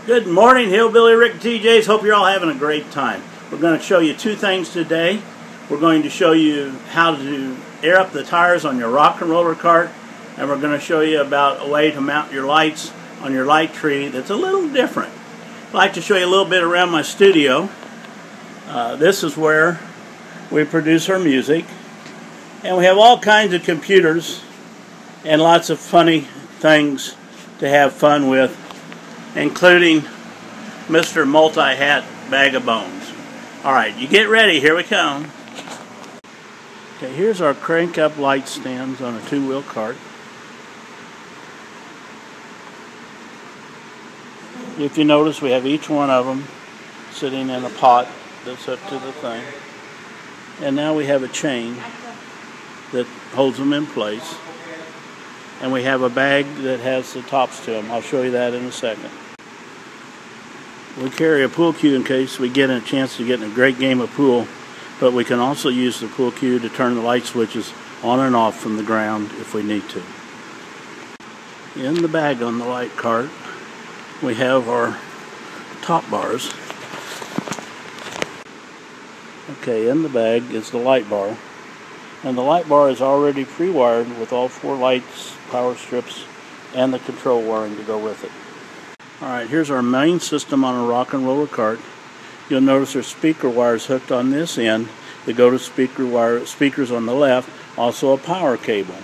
Good morning, Hillbilly Rick DJs. Hope you're all having a great time. We're going to show you two things today. We're going to show you how to air up the tires on your rock and roller cart, and we're going to show you about a way to mount your lights on your light tree that's a little different. I'd like to show you a little bit around my studio. This is where we produce our music, and we have all kinds of computers and lots of funny things to have fun with, including Mr. Multi-Hat Bag of Bones. Alright, you get ready, here we come. Okay, here's our crank-up light stands on a two-wheel cart. If you notice, we have each one of them sitting in a pot that's up to the thing. And now we have a chain that holds them in place. And we have a bag that has the tops to them. I'll show you that in a second. We carry a pool cue in case we get a chance to get in a great game of pool, but we can also use the pool cue to turn the light switches on and off from the ground if we need to. In the bag on the light cart, we have our top bars. Okay, in the bag is the light bar. And the light bar is already pre-wired with all 4 lights, power strips, and the control wiring to go with it. Alright, here's our main system on a rock and roller cart. You'll notice there's speaker wires hooked on this end that go to speakers on the left, also a power cable.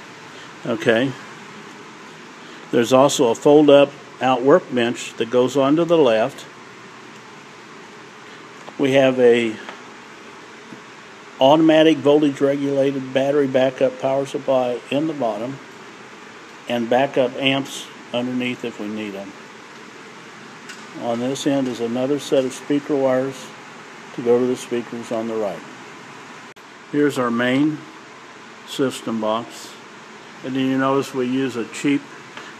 Okay. There's also a fold-up out workbench that goes onto the left. We have a automatic voltage regulated battery backup power supply in the bottom, and backup amps underneath if we need them. On this end is another set of speaker wires to go to the speakers on the right. Here's our main system box, and then you notice we use a cheap,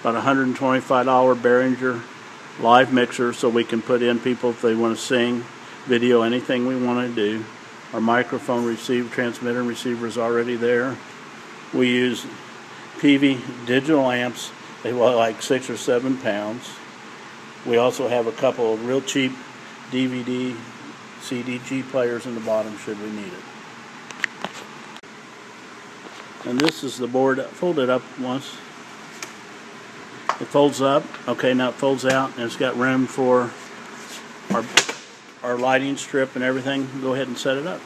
about $125 Behringer live mixer so we can put in people if they want to sing, video, anything we want to do. Our microphone receiver, transmitter and receiver is already there. We use Peavy digital amps. They weigh like 6 or 7 pounds. We also have a couple of real cheap DVD, CDG players in the bottom should we need it. And this is the board folded up once. It folds up. Okay, now it folds out, and it's got room for our lighting strip and everything. Go ahead and set it up.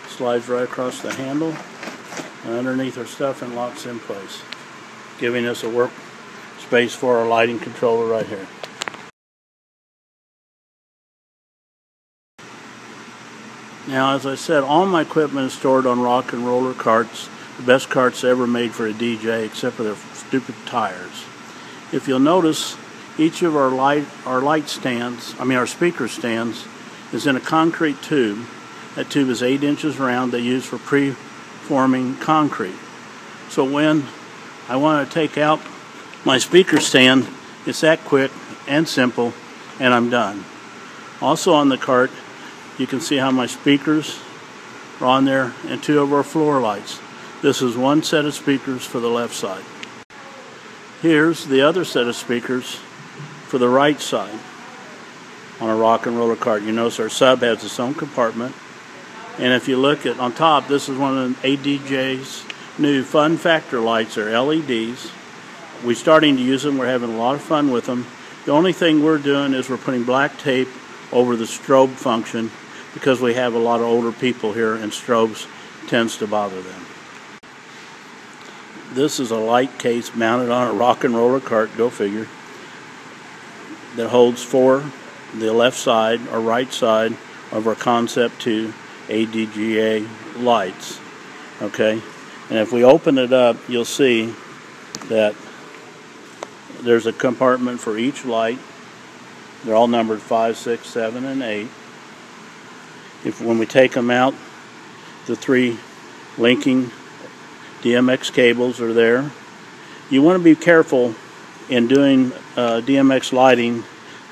Slides right across the handle and underneath our stuff and locks in place, giving us a work space for our lighting controller right here. Now, as I said, all my equipment is stored on rock and roller carts, the best carts ever made for a DJ, except for their stupid tires. If you'll notice, each of our speaker stands is in a concrete tube. That tube is 8 inches round. They use for pre-forming concrete. So when I want to take out my speaker stand, it's that quick and simple, and I'm done. Also on the cart, you can see how my speakers are on there, and 2 of our floor lights. This is one set of speakers for the left side. Here's the other set of speakers for the right side on a rock and roller cart. You notice our sub has its own compartment. And if you look at on top, this is one of ADJ's new fun factor lights. They're LEDs. We're starting to use them. We're having a lot of fun with them. The only thing we're doing is we're putting black tape over the strobe function because we have a lot of older people here and strobes tends to bother them. This is a light case mounted on a rock and roller cart, go figure, that holds 4, the left side or right side of our Concept 2 ADGA lights. Okay, and if we open it up, you'll see that there's a compartment for each light. They're all numbered 5, 6, 7, and 8. When we take them out, the 3 linking DMX cables are there. You want to be careful in doing DMX lighting.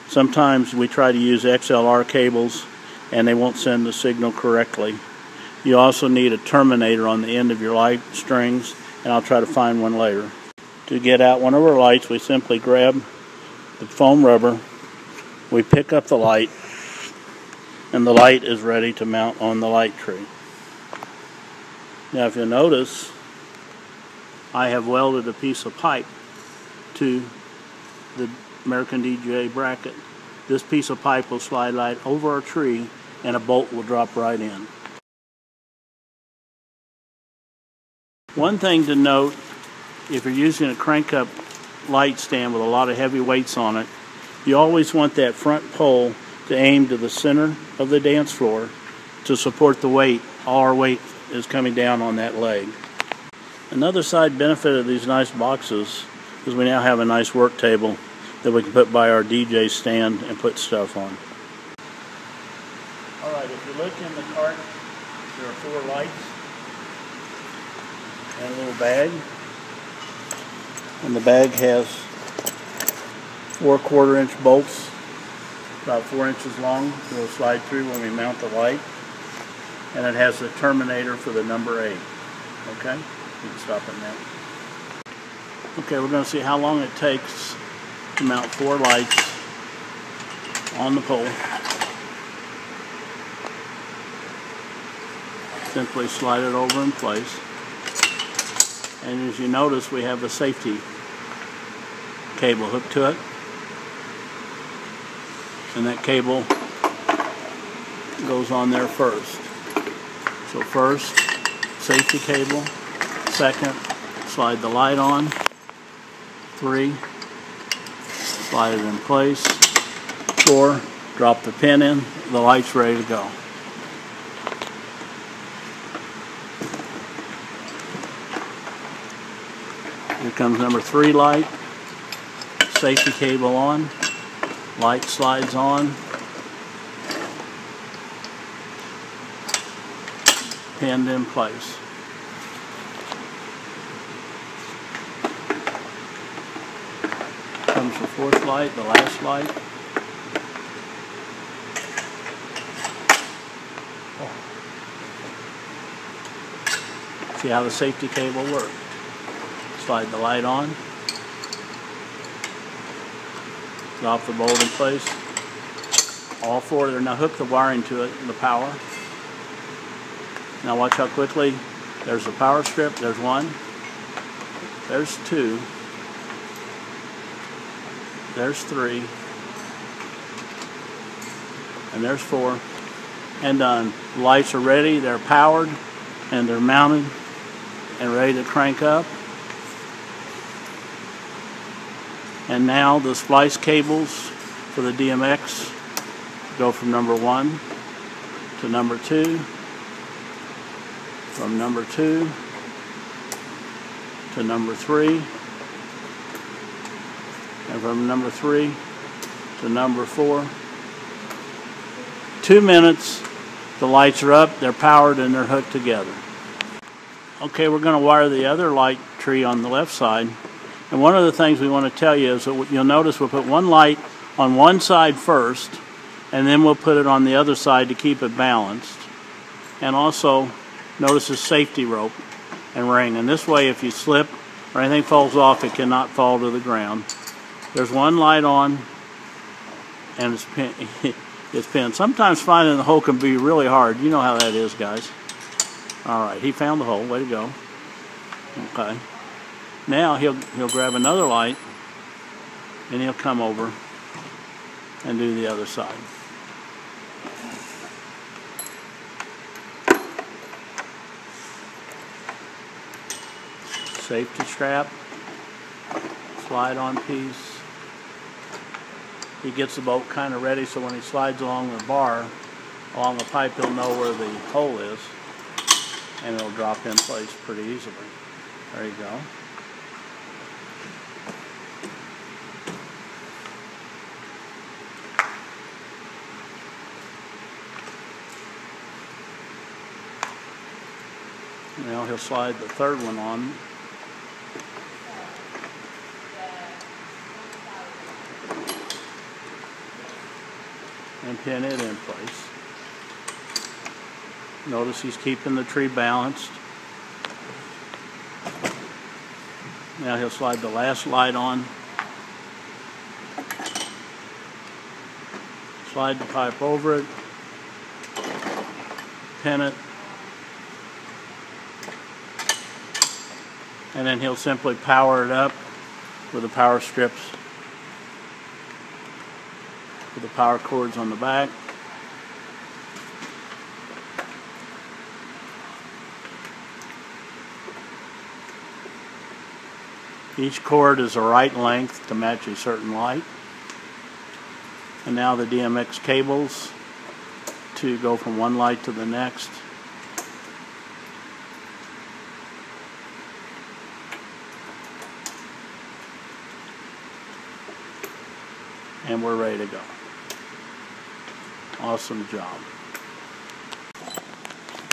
Sometimes we try to use XLR cables and they won't send the signal correctly. You also need a terminator on the end of your light strings and I'll try to find one later. To get out one of our lights, we simply grab the foam rubber, we pick up the light, and the light is ready to mount on the light tree. Now if you'll notice, I have welded a piece of pipe to the American DJ bracket. This piece of pipe will slide right over our tree and a bolt will drop right in. One thing to note, if you're using a crank-up light stand with a lot of heavy weights on it, you always want that front pole to aim to the center of the dance floor to support the weight. All our weight is coming down on that leg. Another side benefit of these nice boxes is we now have a nice work table that we can put by our DJ stand and put stuff on. Alright, if you look in the cart, there are 4 lights and a little bag. And the bag has 4 1/4-inch bolts, about 4 inches long. They'll slide through when we mount the light. And it has the terminator for the number 8. Okay? You can stop it now. Okay, we're going to see how long it takes to mount 4 lights on the pole. Simply slide it over in place. And as you notice, we have a safety cable hooked to it. And that cable goes on there first. So first, safety cable. Second, slide the light on. 3, slide it in place. 4, drop the pin in. The light's ready to go. Here comes number 3 light. Safety cable on. Light slides on. Pinned in place. Comes the 4th light, the last light. See how the safety cable works. Slide the light on. Drop the bolt in place. All 4 there. Now hook the wiring to it, the power. Now watch how quickly, there's the power strip, there's 1, there's 2, there's 3, and there's 4, and done. The lights are ready, they're powered, and they're mounted, and ready to crank up. And now the splice cables for the DMX go from number 1 to number 2, from number 2 to number 3, and from number 3 to number 4. 2 minutes, the lights are up, they're powered, and they're hooked together. Okay, we're going to wire the other light tree on the left side. And one of the things we want to tell you is that you'll notice we'll put one light on one side first, and then we'll put it on the other side to keep it balanced. And also, notice the safety rope and ring. And this way, if you slip or anything falls off, it cannot fall to the ground. There's one light on, and it's pinned. Sometimes finding the hole can be really hard. You know how that is, guys. All right, he found the hole. Way to go. Okay. Now he'll grab another light, and he'll come over and do the other side. Safety strap, slide on piece. He gets the bolt kind of ready so when he slides along the bar, along the pipe, he'll know where the hole is, and it'll drop in place pretty easily. There you go. Now he'll slide the 3rd one on. And pin it in place. Notice he's keeping the tree balanced. Now he'll slide the last light on. Slide the pipe over it. Pin it. And then he'll simply power it up with the power strips with the power cords on the back. Each cord is the right length to match a certain light. And now the DMX cables to go from one light to the next. And we're ready to go. Awesome job.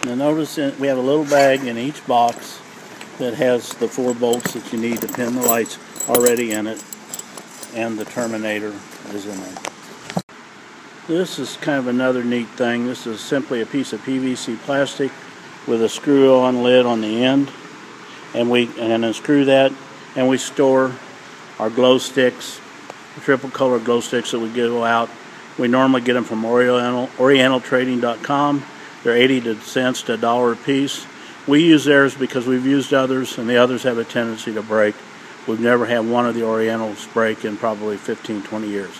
Now notice we have a little bag in each box that has the 4 bolts that you need to pin the lights already in it, and the terminator is in there. This is kind of another neat thing. This is simply a piece of PVC plastic with a screw-on lid on the end, and then unscrew that, and we store our glow sticks, triple color glow sticks that we give out. We normally get them from orientaltrading.com. They're 80 cents to $1 a piece. We use theirs because we've used others, and the others have a tendency to break. We've never had one of the Orientals break in probably 15, 20 years.